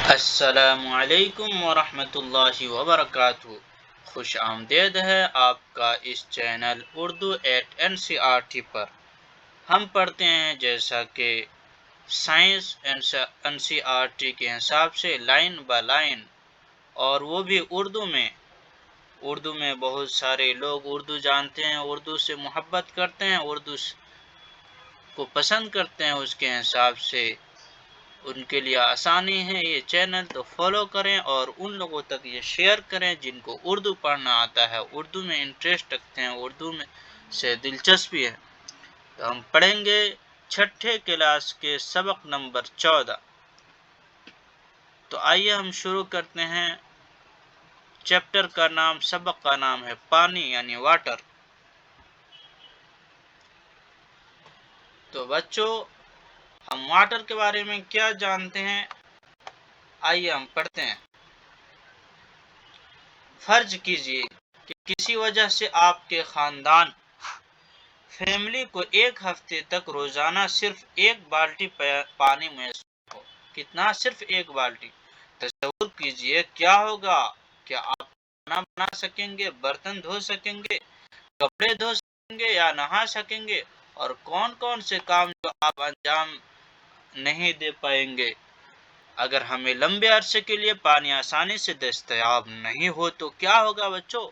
السلام علیکم ورحمۃ اللہ وبرکاتہ۔ خوش آمدید ہے آپ کا اس چینل اردو ایٹ NCERT پر۔ ہم پڑھتے ہیں جیسا کہ سائنس NCERT کے حساب سے لائن با لائن، اور وہ بھی اردو میں۔ اردو میں بہت سارے لوگ اردو جانتے ہیں، اردو سے محبت کرتے ہیں، اردو کو پسند کرتے ہیں، اس کے حساب سے ان کے لیے آسانی ہے یہ چینل، تو فالو کریں اور ان لوگوں تک یہ شیئر کریں جن کو اردو پڑھنا آتا ہے، اردو میں انٹرسٹ رکھتے ہیں، اردو میں سے دلچسپی ہے۔ تو ہم پڑھیں گے چھٹے کلاس کے سبق نمبر 14۔ تو آئیے ہم شروع کرتے ہیں۔ چیپٹر کا نام، سبق کا نام ہے پانی یعنی واٹر۔ تو بچوں، ہم واٹر کے بارے میں کیا جانتے ہیں؟ آئیے ہم پڑھتے ہیں۔ فرض کیجئے کہ کسی وجہ سے آپ کے خاندان فیملی کو ایک ہفتے تک روزانہ صرف ایک بالٹی پانی میسر ہو۔ کتنا؟ صرف ایک بالٹی۔ تصور کیجئے کیا ہوگا؟ کیا آپ کھانا بنا سکیں گے، برتن دھو سکیں گے، کپڑے دھو سکیں گے یا نہا سکیں گے؟ اور کون کون سے کام جو آپ انجام نہیں دے پائیں گے؟ اگر ہمیں لمبے عرصے کے لیے پانی آسانی سے دستیاب نہیں ہو تو کیا ہوگا بچوں؟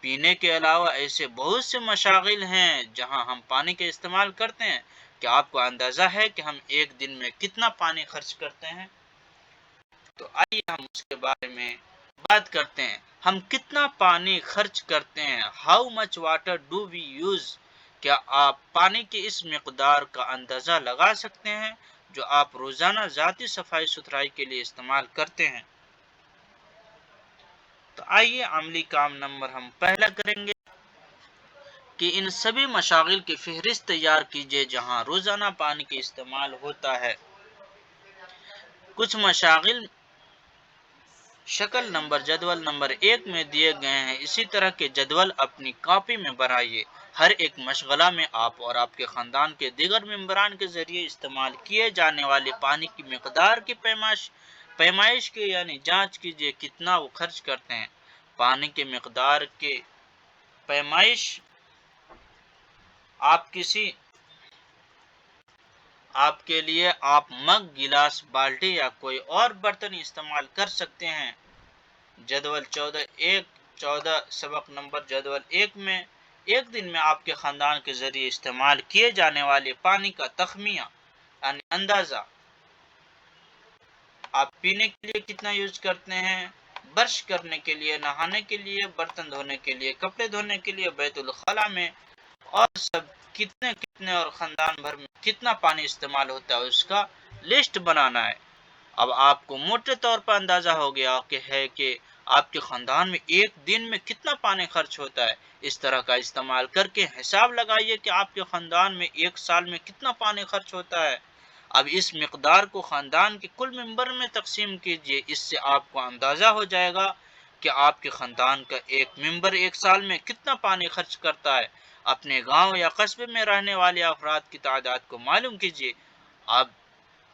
پینے کے علاوہ ایسے بہت سے مشاغل ہیں جہاں ہم پانی کے استعمال کرتے ہیں۔ کیا آپ کو اندازہ ہے کہ ہم ایک دن میں کتنا پانی خرچ کرتے ہیں؟ تو آئیے ہم اس کے بارے میں بات کرتے ہیں۔ ہم کتنا پانی خرچ کرتے ہیں؟ How much water do we use? کیا آپ پانی کی اس مقدار کا اندازہ لگا سکتے ہیں جو آپ روزانہ ذاتی صفائی ستھرائی کے لیے استعمال کرتے ہیں؟ تو آئیے عملی کام نمبر ہم پہلا کریں گے کہ ان سبھی مشاغل کی فہرست تیار کیجیے جہاں روزانہ پانی کا استعمال ہوتا ہے۔ کچھ مشاغل شکل نمبر جدول نمبر 1 میں دیے گئے ہیں۔ اسی طرح کے جدول اپنی کاپی میں بنائیے۔ ہر ایک مشغلہ میں آپ اور آپ کے خاندان کے دیگر ممبران کے ذریعے استعمال کیے جانے والے پانی کی مقدار کی پیمائش کی یعنی جانچ کیجیے کتنا وہ خرچ کرتے ہیں۔ پانی کی مقدار کی پیمائش آپ کے لیے آپ مگ، گلاس، بالٹی یا کوئی اور برتن استعمال کر سکتے ہیں۔ جدول 14 سبق نمبر جدول 1 میں ایک دن میں آپ کے خاندان کے ذریعے استعمال کیے جانے والے پانی کا تخمینہ یعنی اندازہ۔ آپ پینے کے لیے کتنا یوز کرتے ہیں، برش کرنے کے لیے، نہانے کے لیے، برتن دھونے کے لیے، کپڑے دھونے کے لیے، بیت الخلاء میں، اور سب کتنے اور خاندان بھر میں کتنا پانی استعمال ہوتا ہے اس کا لسٹ بنانا ہے۔ اب آپ کو موٹے طور پر اندازہ ہو گیا کہ آپ کے خاندان میں ایک دن میں کتنا پانی خرچ ہوتا ہے۔ اس طرح کا استعمال کر کے حساب لگائیے کہ آپ کے خاندان میں ایک سال میں کتنا پانی خرچ ہوتا ہے۔ اب اس مقدار کو خاندان کے کل ممبر میں تقسیم کیجئے۔ اس سے آپ کو اندازہ ہو جائے گا کہ آپ کے خاندان کا ایک ممبر ایک سال میں کتنا پانی خرچ کرتا ہے۔ اپنے گاؤں یا قصبے میں رہنے والے افراد کی تعداد کو معلوم کیجئے۔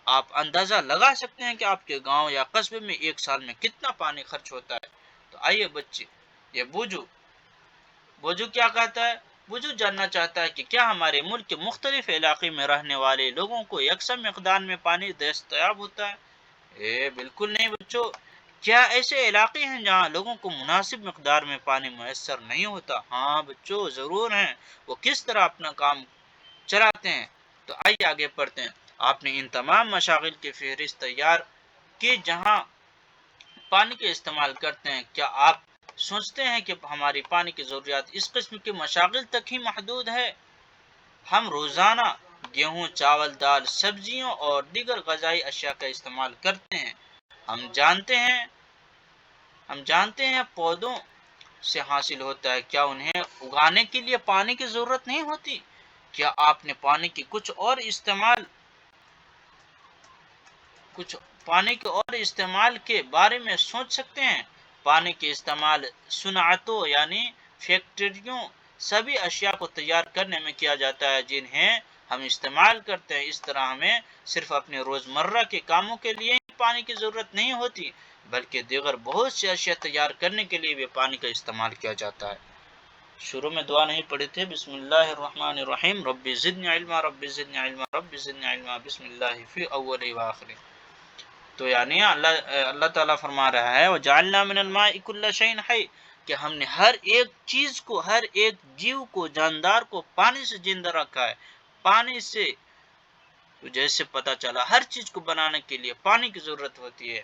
آپ اندازہ لگا سکتے ہیں کہ آپ کے گاؤں یا قصبے میں ایک سال میں کتنا پانی خرچ ہوتا ہے۔ تو آئیے بچے، یہ بوجو کیا کہتا ہے؟ بوجو جاننا چاہتا ہے کہ کیا ہمارے ملک کے مختلف علاقے میں رہنے والے لوگوں کو یکساں مقدار میں پانی دستیاب ہوتا ہے؟ بالکل نہیں بچوں۔ کیا ایسے علاقے ہیں جہاں لوگوں کو مناسب مقدار میں پانی میسر نہیں ہوتا؟ ہاں بچوں، ضرور ہیں۔ وہ کس طرح اپنا کام چلاتے ہیں؟ تو آئیے آگے پڑھتے ہیں۔ آپ نے ان تمام مشاغل کی فہرست تیار کی جہاں پانی کے استعمال کرتے ہیں۔ کیا آپ سوچتے ہیں کہ ہماری پانی کی ضروریات اس قسم کے مشاغل تک ہی محدود ہے؟ ہم روزانہ گیہوں، چاول، دال، سبزیوں اور دیگر غذائی اشیاء کا استعمال کرتے ہیں۔ ہم جانتے ہیں پودوں سے حاصل ہوتا ہے۔ کیا انہیں اگانے کے لیے پانی کی ضرورت نہیں ہوتی؟ کیا آپ نے پانی کے پانی کے اور استعمال کے بارے میں سوچ سکتے ہیں؟ پانی کے استعمال صنعتوں یعنی فیکٹریوں سبھی اشیاء کو تیار کرنے میں کیا جاتا ہے جنہیں ہم استعمال کرتے ہیں۔ اس طرح ہمیں صرف اپنے روزمرہ کے کاموں کے لیے پانی کی ضرورت نہیں ہوتی، بلکہ دیگر بہت سی اشیاء تیار کرنے کے لیے بھی پانی کا استعمال کیا جاتا ہے۔ شروع میں دعا نہیں پڑھی تھے، بسم اللہ الرحمن الرحیم، رب زدنی علما، رب زدنی علما، رب زدنی علما، بسم اللہ فی اول و آخر۔ تو یعنی اللہ تعالیٰ فرما رہا ہے وجعلنا من الماء کل شیء حی، کہ ہم نے ہر ایک چیز کو، ہر ایک جیو کو، جاندار کو پانی سے زندہ رکھا ہے۔ پانی سے جیسے پتا چلا ہر چیز کو بنانے کے لیے پانی کی ضرورت ہوتی ہے۔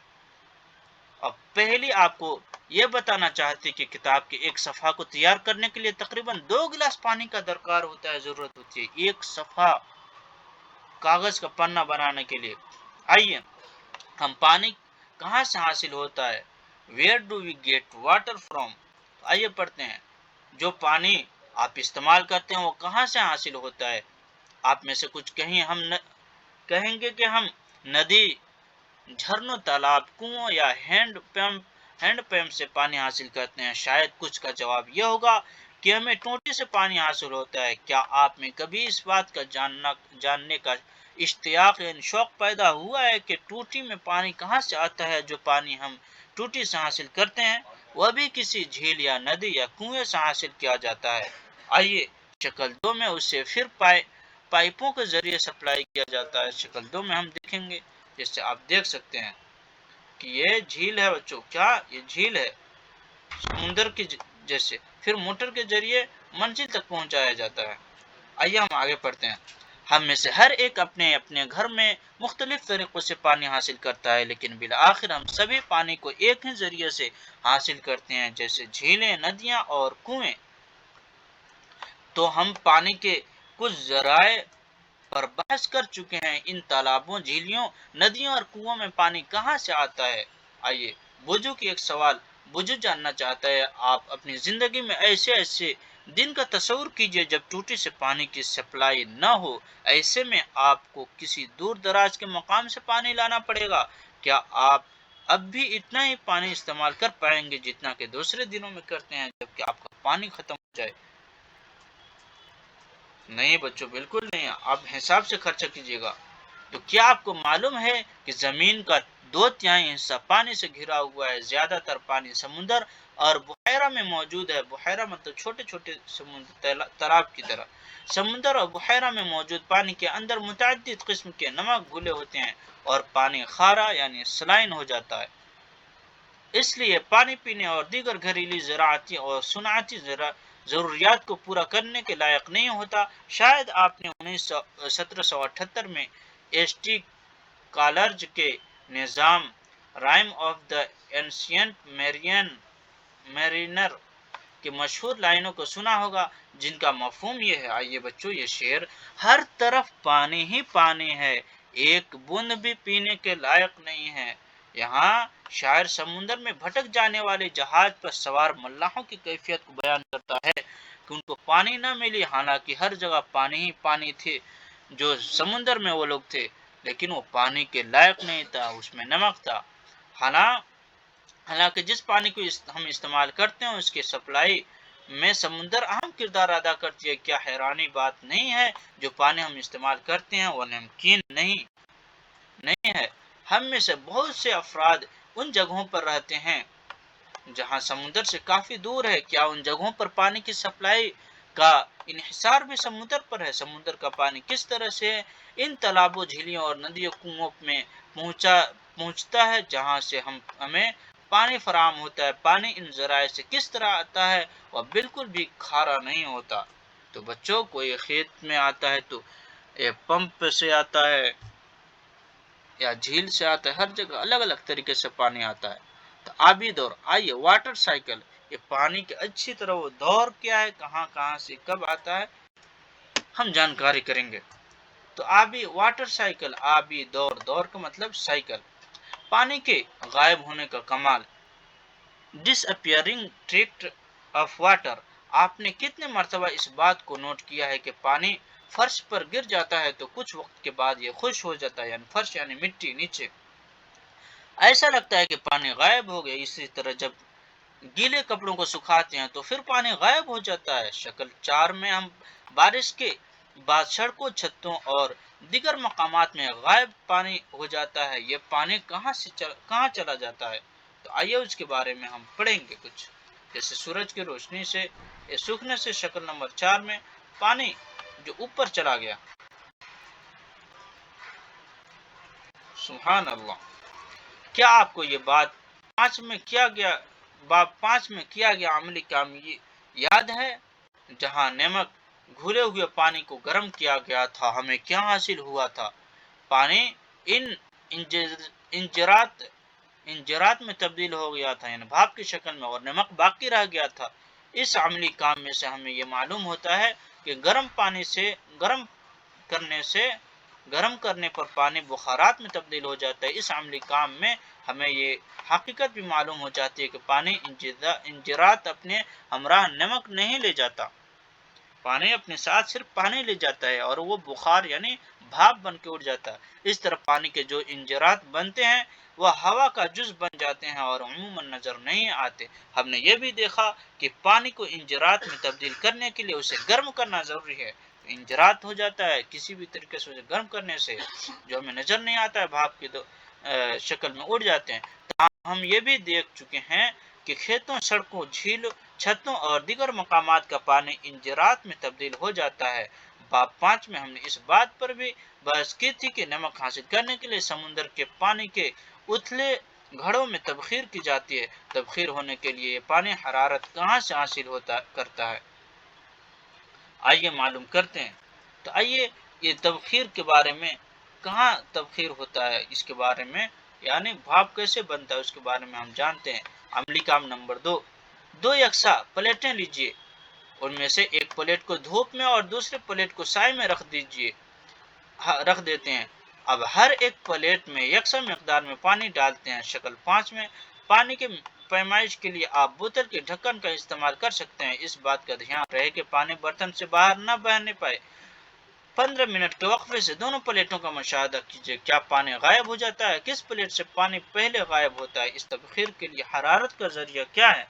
اب پہلی آپ کو یہ بتانا چاہتے کہ کتاب کے ایک صفحہ کو تیار کرنے کے لیے تقریباً 2 گلاس پانی کا درکار ہوتا ہے، ضرورت ہوتی ہے ایک صفحہ کاغذ کا پنہ بنانے کے لیے۔ آئیے ہم پانی کہاں سے حاصل ہوتا ہے؟ Where do we get water from? آئیے پڑھتے ہیں، جو پانی آپ استعمال کرتے ہیں وہ کہاں سے حاصل ہوتا ہے؟ آپ میں سے کچھ کہیں گے کہ ہم ندی، جھرنوں، تالاب، کنووں یا ہینڈ پمپ سے پانی حاصل کرتے ہیں۔ شاید کچھ کا جواب یہ ہوگا کہ ہمیں ٹوٹی سے پانی حاصل ہوتا ہے۔ کیا آپ میں کبھی اس بات کا جاننے کا اشتیاق یعنی شوق پیدا ہوا ہے کہ ٹوٹی میں پانی کہاں سے آتا ہے؟ جو پانی ہم ٹوٹی سے حاصل کرتے ہیں وہ بھی کسی جھیل یا ندی یا کنویں سے حاصل کیا جاتا ہے۔ آئیے شکل 2 میں اسے پھر پائپوں کے ذریعے سپلائی کیا جاتا ہے۔ شکل 2 میں ہم دیکھیں گے، جیسے آپ دیکھ سکتے ہیں کہ یہ جھیل ہے بچوں، کیا یہ جھیل ہے سمندر کی جیسے، پھر موٹر کے ذریعے منزل تک پہنچایا جاتا ہے۔ آئیے ہم آگے پڑھتے ہیں۔ ہم میں سے ہر ایک اپنے اپنے گھر میں مختلف طریقوں سے پانی حاصل کرتا ہے، لیکن بالآخر ہم سبھی پانی کو ایک ہی ذریعے سے حاصل کرتے ہیں، جیسے جھیلیں، ندیاں اور کنویں۔ تو ہم پانی کے کچھ ذرائع پر بحث کر چکے ہیں۔ ان تالابوں، جھیلیوں، ندیوں اور کنووں میں پانی کہاں سے آتا ہے؟ آئیے بوجو کی ایک سوال بوجو جاننا چاہتا ہے، آپ اپنی زندگی میں ایسے دن کا تصور کیجئے جب ٹوٹی سے پانی کی سپلائی نہ ہو، ایسے میں آپ کو کسی دور دراز کے مقام سے پانی لانا پڑے گا۔ کیا آپ اب بھی اتنا ہی پانی استعمال کر پائیں گے جتنا کہ دوسرے دنوں میں کرتے ہیں جبکہ آپ کا پانی ختم ہو جائے؟ نہیں بچوں، بالکل نہیں، آپ حساب سے خرچہ کیجیے گا۔ تو کیا آپ کو معلوم ہے کہ زمین کا 2/3 حصہ پانی سے گھرا ہوا ہے؟ زیادہ تر پانی سمندر اور بحیرہ میں موجود ہے۔ بحیرہ مطلب چھوٹے چھوٹے تالاب کی طرح۔ سمندر اور بحیرہ میں موجود پانی کے اندر متعدد قسم کے نمک گھلے ہوتے ہیں اور پانی خارا یعنی سلائن ہو جاتا ہے۔ اس لیے پانی پینے اور دیگر گھریلو، زراعتی اور صنعتی ضروریات کو پورا کرنے کے لائق نہیں ہوتا۔ شاید آپ نے 1778 میں ایس.ٹی. کالرج کے نظام rhyme of the ancient Mariner کی مشہور لائنوں کو سنا ہوگا جن کا مفہوم یہ ہے۔ آئیے بچوں یہ شعر، ہر طرف پانی ہی پانی ہے، ایک بوند بھی پینے کے لائق نہیں ہے۔ یہاں شاعر سمندر میں بھٹک جانے والے جہاز پر سوار ملاحوں کی کیفیت کو بیان کرتا ہے کہ ان کو پانی نہ ملی، حالانکہ ہر جگہ پانی ہی پانی تھے۔ جو سمندر میں وہ لوگ تھے لیکن وہ پانی کے لائق نہیں تھا، اس میں نمک تھا۔ حالانکہ جس پانی کو ہم استعمال کرتے ہیں اس کی سپلائی میں سمندر اہم کردار ادا کرتی ہے۔ کیا حیرانی بات نہیں ہے جو پانی ہم استعمال کرتے ہیں وہ نمکین نہیں ہے۔ ہم میں سے بہت سے افراد ان جگہوں پر رہتے ہیں جہاں سمندر سے کافی دور ہے۔ کیا ان جگہوں پر پانی کی سپلائی کا انحصار بھی سمندر پر ہے؟ سمندر کا پانی کس طرح سے ان تالابوں، جھیلیوں اور ندیوں، کنووں میں پہنچتا ہے جہاں سے ہمیں پانی فراہم ہوتا ہے؟ پانی ان ذرائع سے کس طرح آتا ہے؟ وہ بالکل بھی کھارا نہیں ہوتا۔ تو بچوں، کوئی کھیت میں آتا ہے تو یہ پمپ سے آتا ہے یا جھیل سے آتا ہے، ہر جگہ الگ الگ طریقے سے پانی آتا ہے۔ تو آبی دور، آئیے واٹر سائیکل، یہ پانی کے اچھی طرح وہ دور کیا ہے، کہاں سے کب آتا ہے، ہم جانکاری کریں گے۔ تو آبی واٹر سائیکل، آبی دور کا مطلب سائیکل، پانی کے غائب ہونے کا کمال، ڈس اپیئرنگ ٹریکٹ آف واٹر۔ آپ نے کتنے مرتبہ اس بات کو نوٹ کیا ہے کہ پانی فرش پر گر جاتا ہے تو کچھ وقت کے بعد یہ خشک ہو جاتا ہے، یعنی فرش یعنی مٹی نیچے، ایسا لگتا ہے کہ پانی غائب ہو گیا۔ اسی طرح جب گیلے کپڑوں کو سکھاتے ہیں تو پھر پانی غائب ہو جاتا ہے۔ شکل 4 میں ہم بارش کے بعد سڑکوں، چھتوں اور دیگر مقامات میں غائب پانی ہو جاتا ہے، یہ پانی کہاں چلا جاتا ہے؟ تو آئیے اس کے بارے میں ہم پڑھیں گے کچھ، جیسے سورج کی روشنی سے سوکھنے سے شکل نمبر 4 میں پانی جو اوپر چلا گیا، سبحان اللہ۔ کیا آپ کو یہ باب 5 میں کیا گیا عملی کام یاد ہے؟ جہاں نمک گھلے ہوئے پانی کو گرم کیا گیا تھا، ہمیں کیا حاصل ہوا تھا؟ پانی ان انجرات انجرات میں تبدیل ہو گیا تھا، یعنی بھاپ کی شکل میں، اور نمک باقی رہ گیا تھا۔ اس عملی کام میں سے ہمیں یہ معلوم ہوتا ہے کہ گرم پانی سے گرم کرنے پر پانی بخارات میں تبدیل ہو جاتا ہے۔ اس عملی کام میں ہمیں یہ حقیقت بھی معلوم ہو جاتی ہے کہ پانی انجرات اپنے ہمراہ نمک نہیں لے جاتا، پانی اپنے ساتھ صرف پانی لے جاتا ہے اور وہ بخار یعنی بھاپ بن کے اڑ جاتا ہے۔ اس طرح پانی کے جو انجرات بنتے ہیں وہ ہوا کا جز بن جاتے ہیں اور عموماً نظر نہیں آتے۔ ہم نے یہ بھی دیکھا کہ پانی کو انجرات میں تبدیل کرنے کے لیے اسے گرم کرنا ضروری ہے، انجرات ہو جاتا ہے کسی بھی طریقے سے اسے گرم کرنے سے، جو ہمیں نظر نہیں آتا ہے، بھاپ کی شکل میں اڑ جاتے ہیں۔ ہم یہ بھی دیکھ چکے ہیں کہ کھیتوں، سڑکوں، جھیلوں، چھتوں اور دیگر مقامات کا پانی انجرات میں تبدیل ہو جاتا ہے۔ باب 5 میں ہم نے اس بات پر بھی بحث کی تھی کہ نمک حاصل کرنے کے لیے سمندر کے پانی کے اتلے گھڑوں میں تبخیر کی جاتی ہے۔ تبخیر ہونے کے لیے یہ پانی حرارت کہاں سے حاصل کرتا ہے؟ آئیے معلوم کرتے ہیں۔ تو آئیے یہ تبخیر کے بارے میں، کہاں تبخیر ہوتا ہے اس کے بارے میں، یعنی بھاپ کیسے بنتا ہے اس کے بارے میں ہم جانتے ہیں۔ عملی کام نمبر 2 یکساں پلیٹیں لیجئے، ان میں سے ایک پلیٹ کو دھوپ میں اور دوسرے پلیٹ کو سائے میں رکھ دیتے ہیں۔ اب ہر ایک پلیٹ میں یکساں مقدار میں پانی ڈالتے ہیں۔ شکل 5 میں پانی کے پیمائش کے لیے آپ بوتل کے ڈھکن کا استعمال کر سکتے ہیں۔ اس بات کا دھیان رہے کہ پانی برتن سے باہر نہ بہنے پائے۔ 15 منٹ کے وقفے سے دونوں پلیٹوں کا مشاہدہ کیجیے، کیا پانی غائب ہو جاتا ہے؟ کس پلیٹ سے پانی پہلے غائب ہوتا ہے؟ اس تبخیر کے لیے حرارت کا ذریعہ کیا ہے؟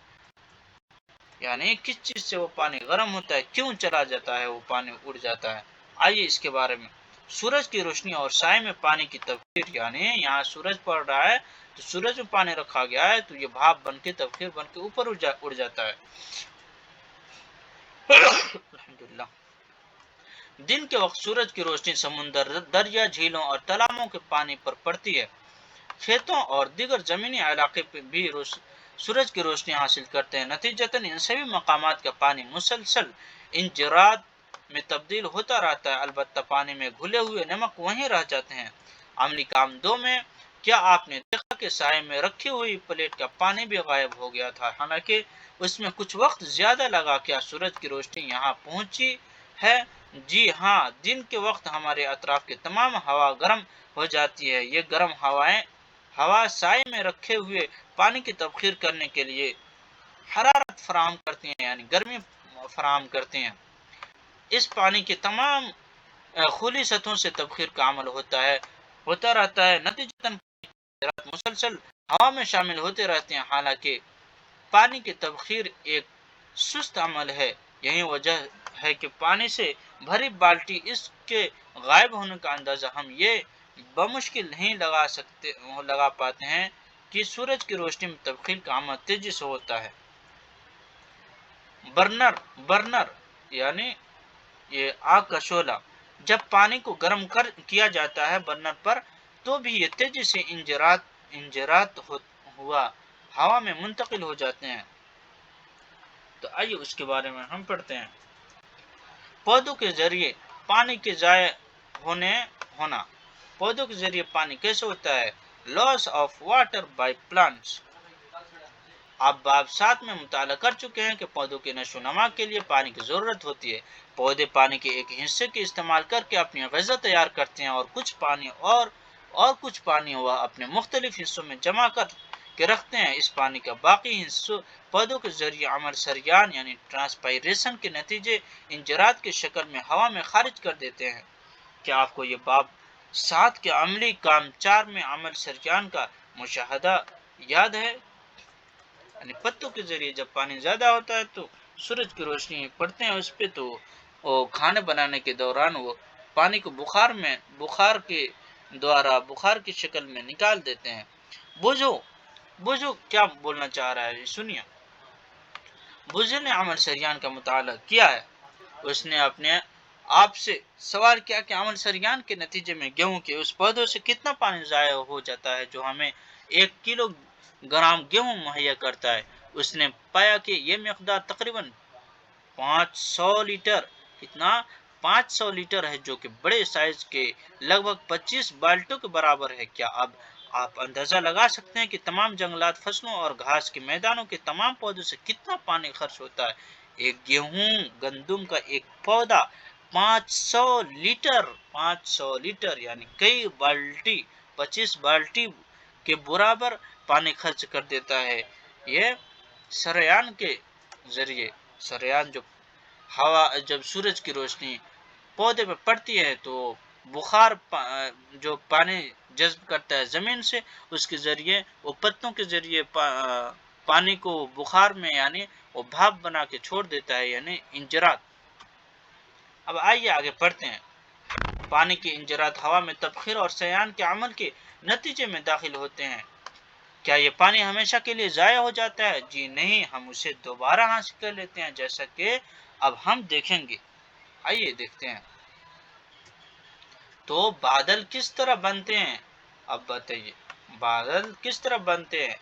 یعنی کس چیز سے وہ پانی گرم ہوتا ہے، کیوں چلا جاتا ہے، وہ پانی اڑ جاتا ہے؟ آئیے اس کے بارے میں۔ سورج کی روشنی اور سائے میں پانی کی تبخیر، یعنی یہاں سورج پڑ رہا ہے تو سورج میں پانی رکھا گیا ہے تو یہ بھاپ بن کے تبخیر بن کے اوپر اڑ جاتا ہے۔ الحمدللہ۔ دن کے وقت سورج کی روشنی سمندر، دریا، جھیلوں اور تالابوں کے پانی پر پڑتی ہے۔ کھیتوں اور دیگر زمینی علاقے پہ بھی سورج کی روشنی حاصل کرتے ہیں۔ نتیجتاً ان سبھی مقامات کا پانی مسلسل انجرات میں تبدیل ہوتا رہتا ہے، البتہ پانی میں گھلے ہوئے نمک وہیں رہ جاتے ہیں۔ عملی کام 2 میں کیا آپ نے دیکھا کہ سائے میں رکھی ہوئی پلیٹ کا پانی بھی غائب ہو گیا تھا، حالانکہ اس میں کچھ وقت زیادہ لگا؟ کیا سورج کی روشنی یہاں پہنچی ہے؟ جی ہاں، دن کے وقت ہمارے اطراف کی تمام ہوا گرم ہو جاتی ہے۔ یہ گرم ہوا سائے میں رکھے ہوئے پانی کی تبخیر کرنے کے لیے حرارت فراہم کرتی ہیں، یعنی گرمی فراہم کرتے ہیں۔ اس پانی کی تمام کھلی سطحوں سے تبخیر کا عمل ہوتا رہتا ہے، نتیجتاً مسلسل ہوا میں شامل ہوتے رہتے ہیں۔ حالانکہ پانی کی تبخیر ایک سست عمل ہے، یہی وجہ ہے کہ پانی سے بھری بالٹی اس کے غائب ہونے کا اندازہ ہم یہ بمشکل نہیں لگا پاتے ہیں کہ سورج کی روشنی میں تبخیر کا عمل تیزی سے ہوتا ہے۔ برنر یعنی یہ آگ کا شعلہ، جب پانی کو گرم کیا جاتا ہے برنر پر تو بھی یہ تیزی سے انجرات ہوا ہوا میں منتقل ہو جاتے ہیں۔ تو آئیے اس کے بارے میں ہم پڑھتے ہیں۔ پودوں کے ذریعے پانی کے ضائع ہونا، پودوں کے ذریعے پانی کیسے ہوتا ہے؟ لاس آف واٹر بائی پلانٹس۔ آپ باب 7 میں مطالعہ کر چکے ہیں کہ پودوں کے نشو و نما کے لیے پانی کی ضرورت ہوتی ہے۔ پودے پانی کے ایک حصے کے استعمال کر کے اپنی غذا تیار کرتے ہیں، اور کچھ پانی وہ اپنے مختلف حصوں میں جمع کر کے رکھتے ہیں۔ اس پانی کا باقی حصہ پودوں کے ذریعے عمل سریان یعنی ٹرانسپائریشن کے نتیجے انجرات کی شکل میں ہوا میں خارج کر دیتے ہیں۔ کیا آپ کو یہ باب 7 کے عملی کام 4 میں عمل سریان کا مشاہدہ یاد ہے؟ یعنی پتوں کے ذریعے جب پانی زیادہ ہوتا ہے تو سورج کی روشنی پڑتے ہیں اس پہ، تو وہ کھانے بنانے کے دوران وہ پانی کو بخار کے دوارا بخار کی شکل میں نکال دیتے ہیں۔ بوجھو کیا بولنا چاہ رہا ہے سنیے۔ بوجھو نے عمل سریان کا مطالعہ کیا ہے۔ اس نے اپنے آپ سے سوال کیا کہ عمل سریان کے نتیجے میں گیہوں کے اس پودوں سے کتنا پانی ضائع ہو جاتا ہے جو ہمیں 1 کلو گرام گیہوں مہیا کرتا ہے۔ اس نے پایا کہ یہ مقدار تقریباً 500 لیٹر کتنا 500 لیٹر ہے، جو کہ بڑے سائز کے لگ بھگ 25 بالٹوں کے برابر ہے۔ کیا اب آپ اندازہ لگا سکتے ہیں کہ تمام جنگلات، فصلوں اور گھاس کے میدانوں کے تمام پودوں سے کتنا پانی خرچ ہوتا ہے؟ ایک گندم کا ایک پودا 500 لیٹر یعنی کئی بالٹی 25 بالٹی کے برابر پانی خرچ کر دیتا ہے۔ یہ سریان کے ذریعے جب سورج کی روشنی پودے پہ پڑتی ہے تو بخار جو پانی جذب کرتا ہے زمین سے، اس کے ذریعے وہ پتوں کے ذریعے پانی کو بخار میں یعنی وہ بھاپ بنا کے چھوڑ دیتا ہے، یعنی انجرات۔ اب آئیے آگے پڑھتے ہیں۔ پانی کے انجرات ہوا میں تبخیر اور سیان کے عمل کے نتیجے میں داخل ہوتے ہیں۔ کیا یہ پانی ہمیشہ کے لیے ضائع ہو جاتا ہے؟ جی نہیں، ہم اسے دوبارہ حاصل کر لیتے ہیں، جیسا کہ اب ہم دیکھیں گے۔ آئیے دیکھتے ہیں۔ تو بادل کس طرح بنتے ہیں؟ اب بتائیے بادل کس طرح بنتے ہیں؟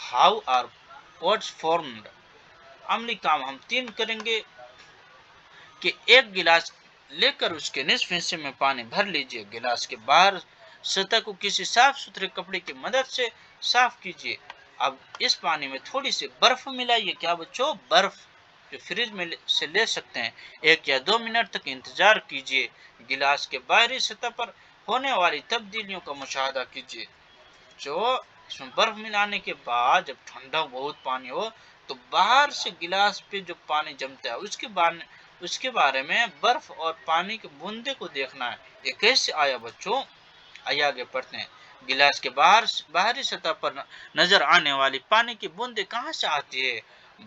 How are clouds formed? عملی کام ہم 3 کریں گے کہ ایک گلاس لے کر اس کے نصف حصے میں پانی بھر لیجئے۔ گلاس کے باہر سطح کو کسی صاف ستھرے کپڑے کی مدد سے صاف کیجئے۔ اب اس پانی میں تھوڑی سی برف ملائیے۔ کیا بچوں؟ برف جو فریج میں سے لے سکتے ہیں۔ 1 یا 2 منٹ تک انتظار کیجئے۔ گلاس کے باہری سطح پر ہونے والی تبدیلیوں کا مشاہدہ کیجئے۔ جو اس میں برف ملانے کے بعد جب ٹھنڈا بہت پانی ہو تو باہر سے گلاس پہ جو پانی جمتا ہے اس کے بارے میں برف اور پانی کے بوندے کو دیکھنا ہے۔ یہ کیسے آیا بچوں؟ آئیے آگے پڑھتے ہیں۔ گلاس کے باہری سطح پر نظر آنے والی پانی کی بوندیں کہاں سے آتی ہے؟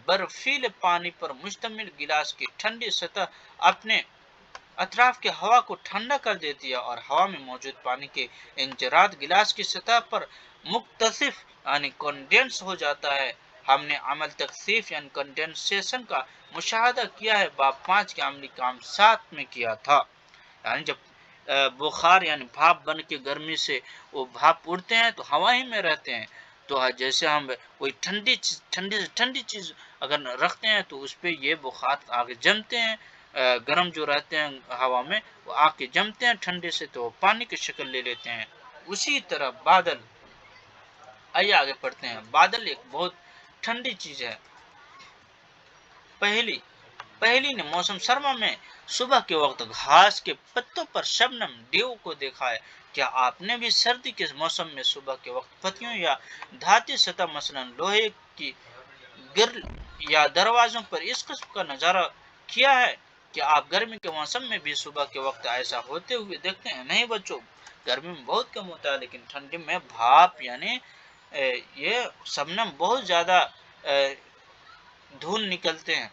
برفیلے پانی پر مشتمل گلاس کی ٹھنڈی سطح اپنے اطراف کی ہوا کو ٹھنڈا کر دیتی ہے اور ہوا میں موجود پانی کے انجرات گلاس کی سطح پر مکتثف یعنی کنڈینس ہو جاتا ہے۔ ہم نے عمل تکثیف یعنی کنڈینسیشن کا مشاہدہ کیا ہے، باب 5 کے عملی کام 7 میں کیا تھا۔ یعنی جب بخار یعنی بھاپ بن کے گرمی سے وہ بھاپ اڑتے ہیں تو ہوا ہی میں رہتے ہیں۔ تو جیسے ہم کوئی ٹھنڈی چیز اگر رکھتے ہیں تو اس پہ یہ بخار آگے جمتے ہیں، گرم جو رہتے ہیں ہوا میں وہ آ کے جمتے ہیں ٹھنڈے سے تو پانی کی شکل لے لیتے ہیں۔ اسی طرح بادل، آئیے آگے پڑھتے ہیں۔ بادل ایک بہت ٹھنڈی چیز ہے۔ پہلی نے موسم سرما میں صبح کے وقت گھاس کے پتوں پر شبنم ڈیو کو دیکھا ہے۔ کیا آپ نے بھی سردی کے موسم میں صبح کے وقت پتیوں یا دھاتی سطح مثلا لوہے کی گرل یا دروازوں پر اس قسم کا نظارہ کیا ہے؟ کیا آپ گرمی کے موسم میں بھی صبح کے وقت ایسا ہوتے ہوئے دیکھتے ہیں؟ نہیں بچوں، گرمی میں بہت کم ہوتا ہے، لیکن ٹھنڈی میں بھاپ یعنی یہ شبنم بہت زیادہ دھول نکلتے ہیں۔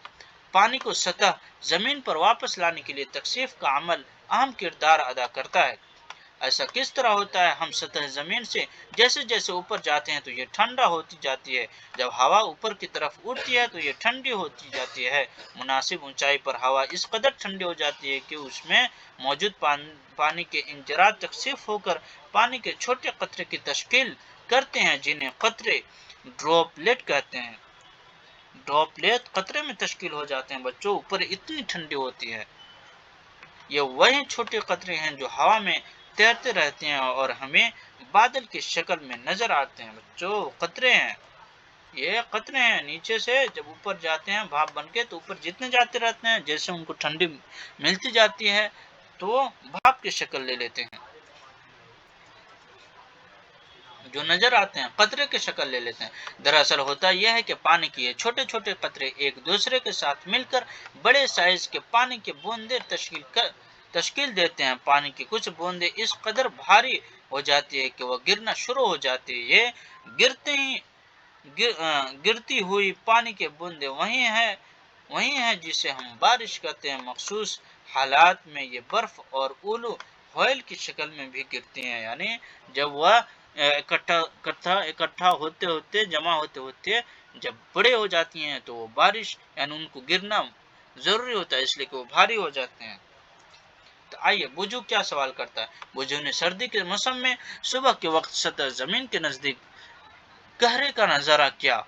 پانی کو سطح زمین پر واپس لانے کے لیے تکثیف کا عمل اہم کردار ادا کرتا ہے۔ ایسا کس طرح ہوتا ہے؟ ہم سطح زمین سے جیسے جیسے اوپر جاتے ہیں تو یہ ٹھنڈا ہوتی جاتی ہے۔ جب ہوا اوپر کی طرف اڑتی ہے تو یہ ٹھنڈی ہوتی جاتی ہے۔ مناسب اونچائی پر ہوا اس قدر ٹھنڈی ہو جاتی ہے کہ اس میں موجود پانی کے انجرات تکثیف ہو کر پانی کے چھوٹے قطرے کی تشکیل کرتے ہیں، جنہیں قطرے ڈراپلیٹ کہتے ہیں۔ ڈراپلیٹ قطرے میں تشکیل ہو جاتے ہیں بچوں، اوپر اتنی ٹھنڈی ہوتی ہے۔ یہ وہی چھوٹے قطرے ہیں جو ہوا میں تیرتے رہتے ہیں اور ہمیں بادل کی شکل میں نظر آتے ہیں۔ بچوں قطرے ہیں، یہ قطرے ہیں، نیچے سے جب اوپر جاتے ہیں بھاپ بن کے تو اوپر جتنے جاتے رہتے ہیں جیسے ان کو ٹھنڈی ملتی جاتی ہے تو بھاپ کی شکل لے لیتے ہیں، جو نظر آتے ہیں قطرے کی شکل لے لیتے ہیں۔ دراصل ہوتا یہ ہے کہ پانی کے یہ چھوٹے چھوٹے قطرے ایک دوسرے کے ساتھ مل کر بڑے سائز کے پانی کے بوندیں تشکیل دیتے ہیں۔ پانی کی کچھ بوندیں اس قدر بھاری ہو جاتی ہے کہ وہ گرنا شروع ہو جاتی ہے۔ یہ گرتی ہوئی پانی کے بوندیں وہی ہیں جسے ہم بارش کہتے ہیں۔ مخصوص حالات میں یہ برف اور اولو ہوئل کی شکل میں بھی گرتی ہیں، یعنی جب وہ اکٹھا ہوتے ہوتے جمع ہوتے ہوتے جب بڑے ہو جاتی ہیں تو وہ بارش یعنی ان کو گرنا ضروری ہوتا ہے، اس لیے کہ وہ بھاری ہو جاتے ہیں۔ تو آئیے بوجھو کیا سوال کرتا ہے۔ بوجھو نے سردی کے موسم میں صبح کے وقت سطح زمین کے نزدیک گہرے کا نظارہ کیا۔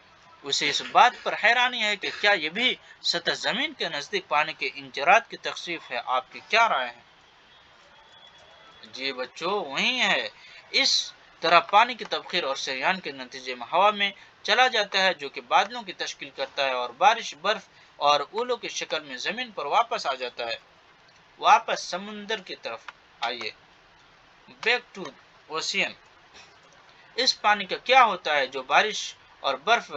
اسے اس بات پر حیرانی ہے کہ کیا یہ بھی سطح زمین کے نزدیک پانی کے انجرات کی تخفیف ہے؟ آپ کی کیا رائے ہے؟ جی بچوں وہی ہے۔ اس طرح پانی کی تبخیر اور سریان کے نتیجے میں ہوا میں چلا جاتا ہے جو کہ بادلوں کی تشکیل کرتا ہے اور بارش برف اور اولو کی شکل میں زمین پر واپس آ جاتا ہے۔ واپس سمندر کی طرف آئیے، بیک ٹو اوشین۔ اس پانی کا کیا ہوتا ہے جو بارش اور برف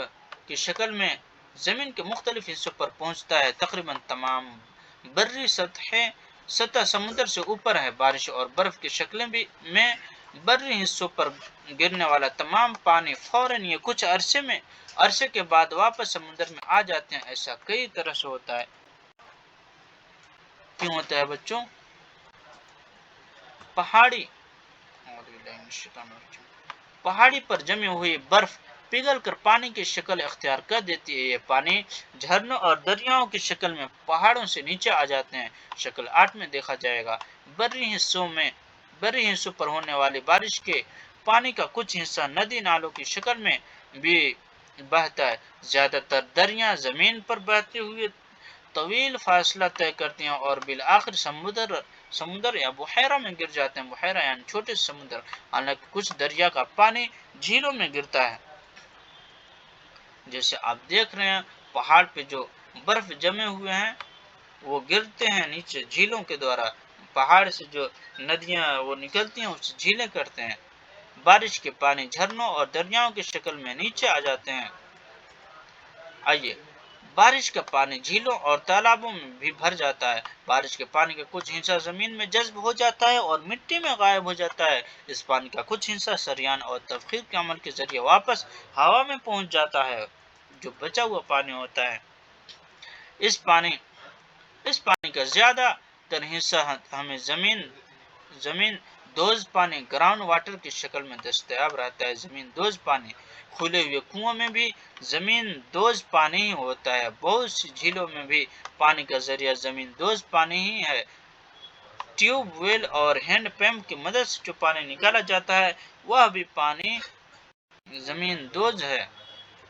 کی شکل میں زمین کے مختلف حصوں پر پہنچتا ہے؟ تقریباً تمام بری سطح سمندر سے اوپر ہے۔ بارش اور برف کی شکلیں میں بری حصوں پر گرنے والا تمام پانی فوراً یہ کچھ عرصے کے بعد واپس سمندر میں آ جاتے ہیں۔ ایسا کئی طرح سے ہوتا ہے۔ کیوں ہوتا ہے بچوں؟ پہاڑی پر جمی ہوئی برف پگھل کر پانی کی شکل اختیار کر دیتی ہے۔ یہ پانی جھرنوں اور دریاؤں کی شکل میں پہاڑوں سے نیچے آ جاتے ہیں۔ شکل 8 میں دیکھا جائے گا۔ بری حصوں پر ہونے والی بارش کے پانی کا کچھ حصہ ندی نالوں کی شکل میں بھی بہتا ہے۔ زیادہ تر دریا زمین پر بہتے ہوئے طویل فاصلہ طے کرتے ہیں اور بالآخر سمندر یا بحیرہ میں گر جاتے ہیں۔ بحیرہ یعنی چھوٹے سمندر۔ حالانکہ کچھ دریا کا پانی جھیلوں میں گرتا ہے۔ جیسے آپ دیکھ رہے ہیں پہاڑ پہ جو برف جمے ہوئے ہیں وہ گرتے ہیں نیچے جھیلوں کے دوارا۔ پہاڑ سے جو ندیاں وہ نکلتی ہیں اسے جھیلیں کرتے ہیں۔ بارش کے پانی جھرنوں اور دریاؤں کی شکل میں نیچے آ جاتے ہیں۔ آئیے، بارش کا پانی جھیلوں اور تالابوں میں بھی بھر جاتا ہے۔ بارش کے پانی کا کچھ حصہ زمین میں جذب ہو جاتا ہے اور مٹی میں غائب ہو جاتا ہے۔ اس پانی کا کچھ حصہ سریان اور تبخیر کے عمل کے ذریعے واپس ہوا میں پہنچ جاتا ہے۔ جو بچا ہوا پانی ہوتا ہے، اس پانی کا زیادہ تر حصہ ہمیں زمین دوز پانی گراؤنڈ واٹر کی شکل میں دستیاب رہتا ہے۔ زمین دوز پانی کھلے ہوئے کنووں میں بھی زمین دوز پانی ہی ہوتا ہے۔ بہت سی جھیلوں میں بھی پانی کا ذریعہ زمین دوز پانی ہی ہے۔ ٹیوب ویل اور ہینڈ پمپ کی مدد سے جو پانی نکالا جاتا ہے وہ بھی پانی زمین دوز ہے۔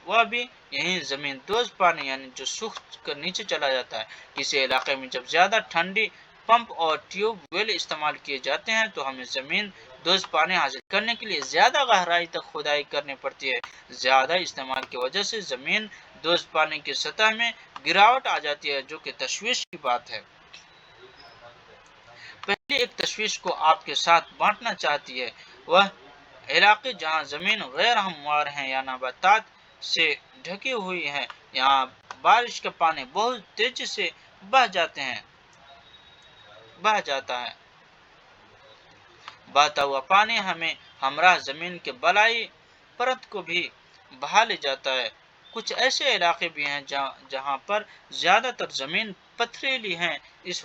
وہ بھی یہی زمین دوز پانی یعنی جو سوکھ کر نیچے چلا جاتا ہے۔ کسی علاقے میں جب زیادہ ٹھنڈی پمپ اور ٹیوب ویل استعمال کیے جاتے ہیں تو ہمیں زمین دوز پانی حاصل کرنے کے لیے زیادہ گہرائی تک کھدائی کرنی پڑتی ہے۔ زیادہ استعمال کی وجہ سے زمین دوز پانی کی سطح میں گراوٹ آ جاتی ہے جو کہ تشویش کی بات ہے۔ پہلی ایک تشویش کو آپ کے ساتھ بانٹنا چاہتی ہے۔ وہ علاقے جہاں زمین غیر ہموار ہے یا نباتات سے ڈھکی ہوئی ہے، یہاں بارش کا پانی بہت تیزی سے بہہ جاتا ہے۔ بہتا ہوا پانی ہمیں ہمراہ زمین کے بالائی پرت کو بھی بہا لے جاتا ہے۔ کچھ ایسے علاقے بھی ہیں جہاں پر زیادہ تر زمین پتھریلی ہے۔ اس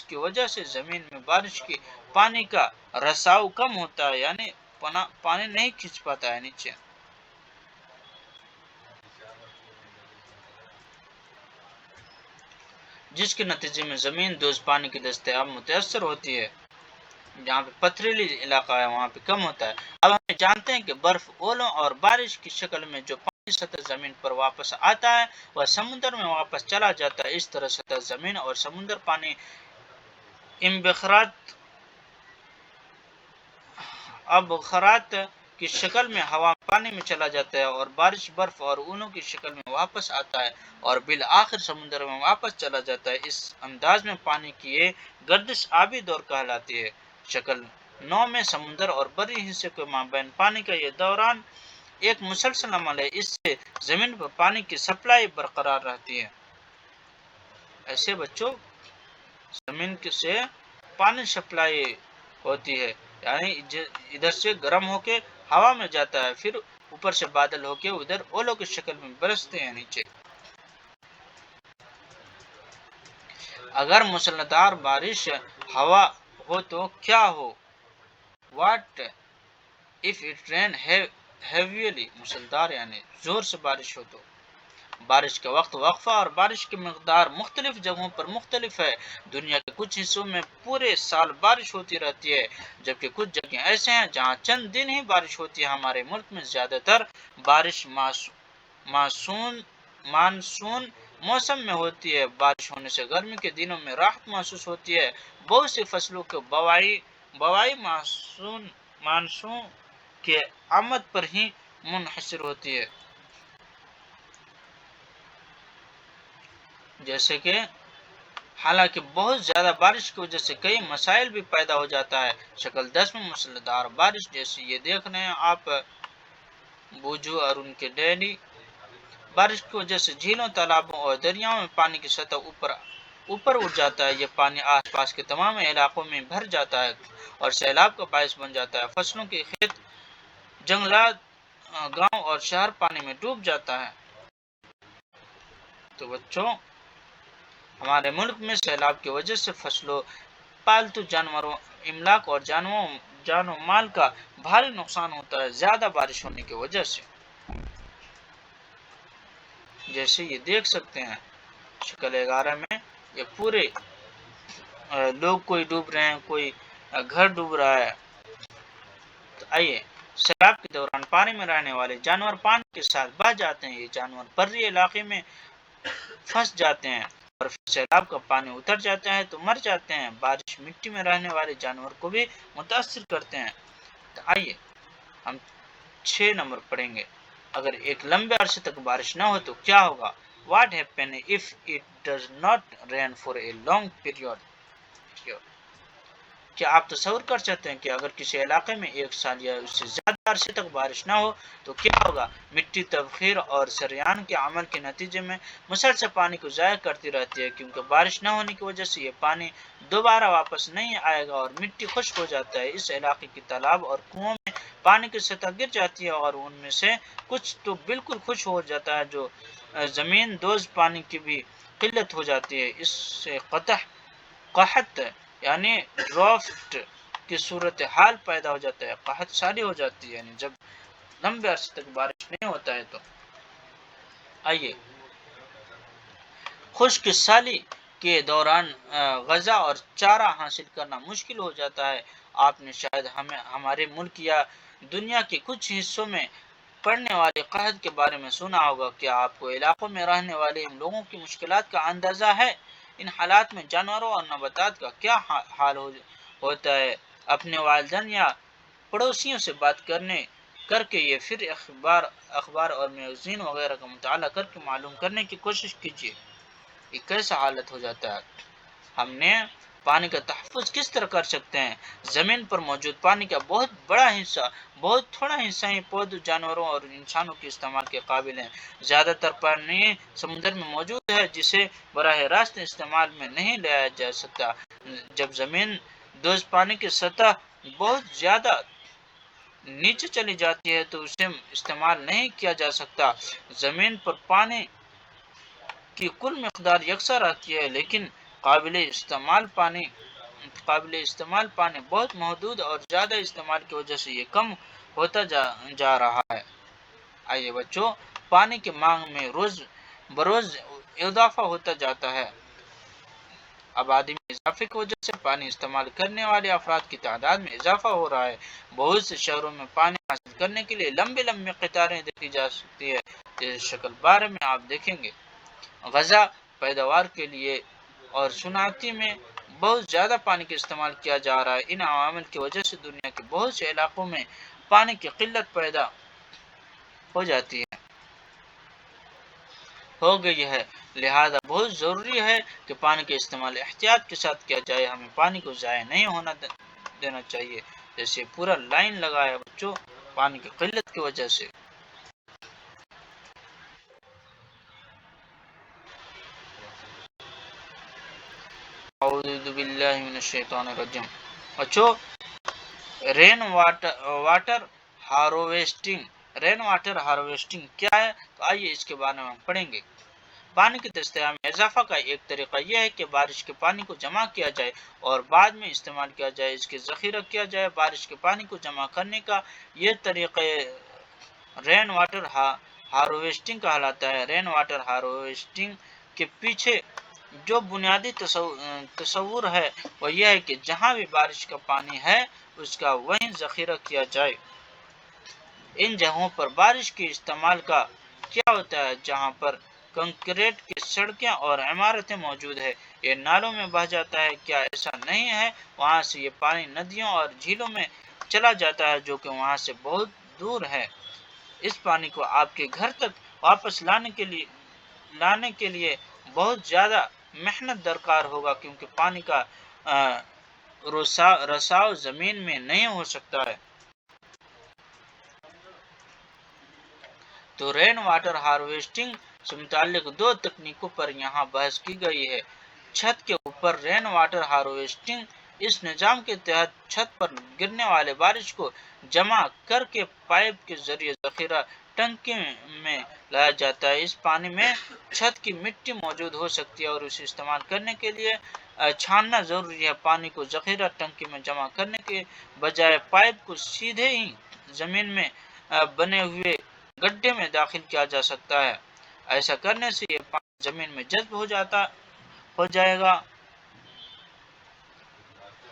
کی وجہ سے زمین میں بارش کے پانی کا رساؤ کم ہوتا ہے، یعنی پانی نہیں کھینچ پاتا ہے نیچے، جس کے نتیجے میں زمین دوز پانی کی دستیاب متاثر ہوتی ہے۔ جہاں پہ پتھریلی علاقہ ہے وہاں پہ کم ہوتا ہے۔ اب ہم جانتے ہیں کہ برف، اولوں اور بارش کی شکل میں جو پانی سطح زمین پر واپس آتا ہے وہ سمندر میں واپس چلا جاتا ہے۔ اس طرح سطح زمین اور سمندر پانی ابخارات کی شکل میں ہوا پانی میں چلا جاتا ہے اور بارش برف اور اولوں کی شکل میں واپس آتا ہے اور بالآخر سمندر میں واپس چلا جاتا ہے۔ اس انداز میں پانی کی یہ گردش آبی دور کہلاتی ہے۔ شکل 9 میں سمندر اور بری حصے کے مابین پانی کا یہ دوران ایک مسلسل عمل ہے۔ اس سے زمین پر پانی کی سپلائی برقرار رہتی ہے۔ ایسے بچوں زمین سے پانی سپلائی ہوتی ہے، یعنی ادھر سے گرم ہو کے ہوا میں جاتا ہے، پھر اوپر سے بادل ہو کے ادھر اولوں کی شکل میں برستے ہیں نیچے۔ اگر مسلسل بارش ہوا ہو تو کیا ہو؟ What if it rain heavily, مسلسل یعنی زور سے بارش ہو تو؟ بارش کا وقت وقفہ اور بارش کی مقدار مختلف جگہوں پر مختلف ہے۔ دنیا کے کچھ حصوں میں پورے سال بارش ہوتی رہتی ہے، جبکہ کچھ جگہیں ایسے ہیں جہاں چند دن ہی بارش ہوتی ہے۔ ہمارے ملک میں زیادہ تر بارش مانسون موسم میں ہوتی ہے۔ بارش ہونے سے گرمی کے دنوں میں راحت محسوس ہوتی ہے۔ بہت سی فصلوں کے بوائی مانسون کے آمد پر ہی منحصر ہوتی ہے، جیسے کہ حالانکہ بہت زیادہ بارش کی وجہ سے کئی مسائل بھی پیدا ہو جاتا ہے۔ شکل 10 میں مسلسل بارش، جیسے یہ دیکھ رہے ہیں آپ بوجو اور ان کے ڈیڈی۔ بارش کی وجہ سے جھیلوں، تالابوں اور دریاؤں میں پانی کی سطح اوپر اٹھ جاتا ہے۔ یہ پانی آس پاس کے تمام علاقوں میں بھر جاتا ہے اور سیلاب کا باعث بن جاتا ہے۔ فصلوں کے کھیت، جنگلات، گاؤں اور شہر پانی میں ڈوب جاتا ہے۔ تو بچوں، ہمارے ملک میں سیلاب کی وجہ سے فصلوں، پالتو جانوروں، املاک اور جان و مال کا بھاری نقصان ہوتا ہے زیادہ بارش ہونے کی وجہ سے، جیسے یہ دیکھ سکتے ہیں شکل 11 میں۔ یہ پورے لوگ کوئی ڈوب رہے ہیں، کوئی گھر ڈوب رہا ہے۔ تو آئیے، سیلاب کے دوران پانی میں رہنے والے جانور پانی کے ساتھ بہہ جاتے ہیں۔ یہ جانور بری علاقے میں پھنس جاتے ہیں اور پھر سیلاب کا پانی اتر جاتا ہے تو مر جاتے ہیں۔ بارش مٹی میں رہنے والے جانور کو بھی متاثر کرتے ہیں۔ تو آئیے ہم 6 نمبر پڑھیں گے۔ اگر ایک لمبے عرصے تک بارش نہ ہو تو کیا ہوگا؟ What happen if it does not rain for a long period? کیا آپ تصور کر سکتے ہیں کہ اگر کسی علاقے میں 1 سال یا اس سے زیادہ عرصے تک بارش نہ ہو تو کیا ہوگا؟ مٹی تبخیر اور سریان کے عمل کے نتیجے میں مسلسل پانی کو ضائع کرتی رہتی ہے، کیونکہ بارش نہ ہونے کی وجہ سے یہ پانی دوبارہ واپس نہیں آئے گا اور مٹی خشک ہو جاتا ہے۔ اس علاقے کی تالاب اور کنووں میں پانی کی سطح گر جاتی ہے اور ان میں سے کچھ تو بالکل خشک ہو جاتا ہے، جو زمین دوز پانی کی بھی قلت ہو جاتی ہے۔ اس سے قحط یعنی ڈرافٹ کی صورتحال پیدا ہو جاتا ہے۔ قحط سالی ہو جاتی ہے، یعنی جب لمبے عرصے تک بارش نہیں ہوتا ہے تو۔ آئیے، خشک سالی کے دوران غذا اور چارہ حاصل کرنا مشکل ہو جاتا ہے۔ آپ نے شاید ہمارے ملک یا دنیا کے کچھ حصوں میں پڑنے والے قحط کے بارے میں سنا ہوگا۔ کیا آپ کو علاقوں میں رہنے والے ان لوگوں کی مشکلات کا اندازہ ہے؟ ان حالات میں جانوروں اور نباتات کا کیا حال ہوتا ہے؟ اپنے والدین یا پڑوسیوں سے بات کر کے یہ پھر اخبار اور میگزین وغیرہ کا مطالعہ کر کے معلوم کرنے کی کوشش کیجیے یہ کیسا حالت ہو جاتا ہے۔ ہم نے پانی کا تحفظ کس طرح کر سکتے ہیں؟ زمین پر موجود پانی کا بہت بڑا حصہ، بہت تھوڑا حصہ ہی پودوں، جانوروں اور انسانوں کے استعمال کے قابل ہے۔ زیادہ تر پانی سمندر میں موجود ہے، جسے براہ راست استعمال میں نہیں لایا جا سکتا۔ جب زمین دوز پانی کی سطح بہت زیادہ نیچے چلی جاتی ہے تو اسے استعمال نہیں کیا جا سکتا۔ زمین پر پانی کی کل مقدار یکساں رہتی ہے، لیکن قابل استعمال پانی بہت محدود اور زیادہ استعمال کی وجہ سے یہ کم ہوتا جا رہا ہے۔ آئیے بچوں، پانی کی مانگ میں روز بروز اضافہ ہوتا جاتا ہے۔ آبادی میں اضافے کی وجہ سے پانی استعمال کرنے والے افراد کی تعداد میں اضافہ ہو رہا ہے۔ بہت سے شہروں میں پانی حاصل کرنے کے لیے لمبی لمبی قطاریں دیکھی جا سکتی ہے، جیسے شکل 12 میں آپ دیکھیں گے۔ غذا پیداوار کے لیے اور صنعتی میں بہت زیادہ پانی کا استعمال کیا جا رہا ہے۔ ان عوامل کی وجہ سے دنیا کے بہت سے علاقوں میں پانی کی قلت پیدا ہو گئی ہے، لہذا بہت ضروری ہے کہ پانی کا استعمال احتیاط کے ساتھ کیا جائے۔ ہمیں پانی کو ضائع نہیں ہونا دینا چاہیے۔ جیسے پورا لائن لگا ہے بچوں، پانی کی قلت کی وجہ سے۔ اعوذ باللہ من الشیطان الرجیم۔ بچوں، رین واٹر ہارویسٹنگ کیا ہے؟ تو آئیے اس کے بارے میں ہم پڑھیں گے۔ پانی کی دستیابی میں اضافہ کا ایک طریقہ یہ ہے کہ بارش کے پانی کو جمع کیا جائے اور بعد میں استعمال کیا جائے، اس کے ذخیرہ کیا جائے۔ بارش کے پانی کو جمع کرنے کا یہ طریقہ رین واٹر ہارویسٹنگ کہلاتا ہے۔ رین واٹر ہارویسٹنگ کے پیچھے جو بنیادی تصور ہے وہ یہ ہے کہ جہاں بھی بارش کا پانی ہے اس کا وہیں ذخیرہ کیا جائے۔ ان جگہوں پر بارش کے استعمال کا کیا ہوتا ہے جہاں پر کنکریٹ کی سڑکیں اور عمارتیں موجود ہیں، یہ نالوں میں بہہ جاتا ہے۔ کیا ایسا نہیں ہے؟ وہاں سے یہ پانی ندیوں اور جھیلوں میں چلا جاتا ہے جو کہ وہاں سے بہت دور ہے۔ اس پانی کو آپ کے گھر تک واپس لانے کے لیے بہت زیادہ محنت درکار ہوگا، کیونکہ پانی کا رساؤ زمین میں نہیں ہو سکتا ہے۔ تو رین واٹر ہارویسٹنگ سے متعلق دو تکنیکوں پر یہاں بحث کی گئی ہے۔ چھت کے اوپر رین واٹر ہارویسٹنگ، اس نظام کے تحت چھت پر گرنے والے بارش کو جمع کر کے پائپ کے ذریعے ذخیرہ ٹنکی میں لایا جاتا ہے۔ اس پانی میں چھت کی مٹی موجود ہو سکتی ہے اور اسے استعمال کرنے کے لیے چھاننا ضروری ہے۔ پانی کو ذخیرہ ٹنکی میں جمع کرنے کے بجائے پائپ کو سیدھے ہی زمین میں بنے ہوئے گڈھے میں داخل کیا جا سکتا ہے۔ ایسا کرنے سے یہ پانی زمین میں جذب ہو جائے گا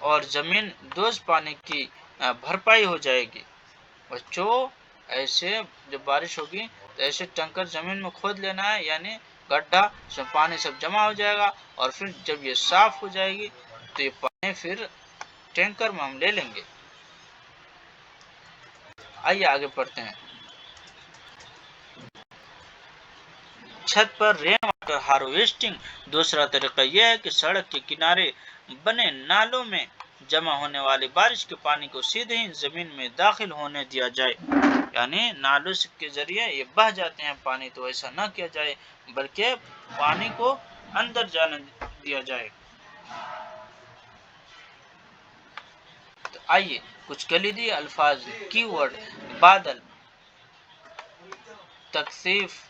اور زمین دوز پانی کی بھرپائی ہو جائے گی۔ بچوں، ایسے جب بارش ہوگی تو ایسے ٹینکر زمین میں کھود لینا ہے، یعنی گڈھا، اس میں پانی سب جمع ہو جائے گا اور پھر جب یہ صاف ہو جائے گی تو یہ پانی پھر ٹینکر میں ہم لے لیں گے۔ آئیے آگے پڑھتے ہیں۔ چھت پر رین واٹر ہارویسٹنگ دوسرا طریقہ یہ ہے کہ سڑک کے کنارے بنے نالوں میں جمع ہونے والے بارش کے پانی کو سیدھے ہی زمین میں داخل ہونے دیا جائے، یعنی نالوں کے ذریعے یہ بہہ جاتے ہیں پانی، تو ایسا نہ کیا جائے بلکہ پانی کو اندر جانے دیا جائے۔ تو آئیے کچھ کلیدی الفاظ، کی ورڈ: بادل، تکثیف،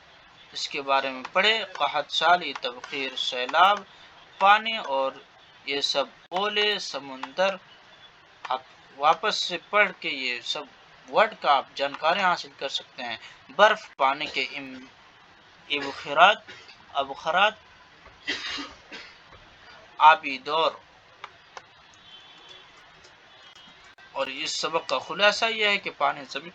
اس کے بارے میں پڑھے۔ قحط سالی، تبخیر، سیلاب، پانی اور یہ سب، اولے، سمندر۔ آپ واپس سے پڑھ کے یہ سب ورڈ کا آپ جانکاری حاصل کر سکتے ہیں۔ برف، پانی کے ابخارات، آبی دور۔ اور اس سبق کا خلاصہ یہ ہے کہ پانی زمین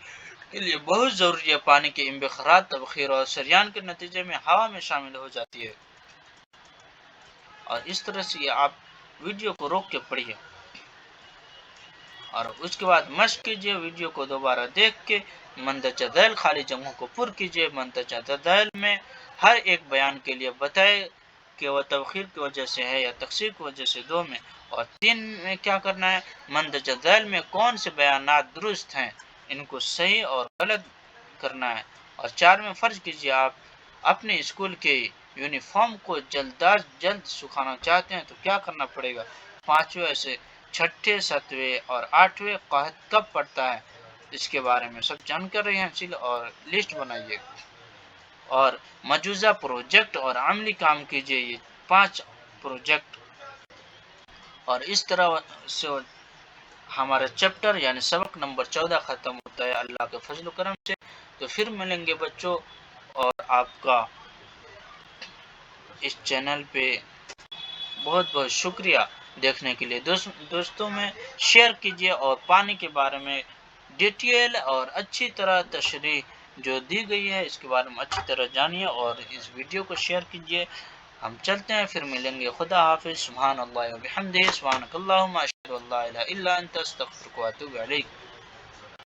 کے لیے بہت ضروری ہے۔ پانی کے انبخارات، تبخیر اور سریان کے نتیجے میں ہوا میں شامل ہو جاتی ہے۔ اور اس طرح سے یہ آپ ویڈیو کو روک کے پڑھیے اور اس کے بعد مشق کیجیے، ویڈیو کو دوبارہ دیکھ کے مندرجہ ذیل خالی جگہوں کو پر کیجیے۔ مندرجہ ذیل میں ہر ایک بیان کے لیے بتائے کہ وہ تبخیر کی وجہ سے ہے یا تکثیر کی وجہ سے، 2 میں، اور 3 میں کیا کرنا ہے، مندرجہ ذیل میں کون سے بیانات درست ہیں ان کو صحیح اور غلط کرنا ہے، اور 4 میں فرض کیجیے آپ اپنے اسکول کے یونیفارم کو جلد سکھانا چاہتے ہیں تو کیا کرنا پڑے گا۔ 5ویں ایسے 6، 7 اور 8 قحط کب پڑتا ہے، اس کے بارے میں سب جانکاری حاصل اور لسٹ بنائیے، اور مجوزہ پروجیکٹ اور عملی کام کیجیے، یہ 5 پروجیکٹ۔ اور اس طرح سے ہمارا چیپٹر یعنی سبق نمبر 14 ختم ہوتا ہے اللہ کے فضل و کرم سے۔ تو پھر ملیں گے بچوں، اور آپ کا اس چینل پہ بہت بہت شکریہ دیکھنے کے لیے۔ دوستوں میں شیئر کیجیے اور پانی کے بارے میں ڈیٹیل اور اچھی طرح تشریح جو دی گئی ہے اس کے بارے میں اچھی طرح جانیے اور اس ویڈیو کو شیئر کیجیے۔ ہم چلتے ہیں، پھر ملیں گے۔ خدا حافظ۔ سبحان اللہ و بحمدہ، سبحانک اللہم اشہد ان لا الہ الا انت، استغفرک و اتوب الیک۔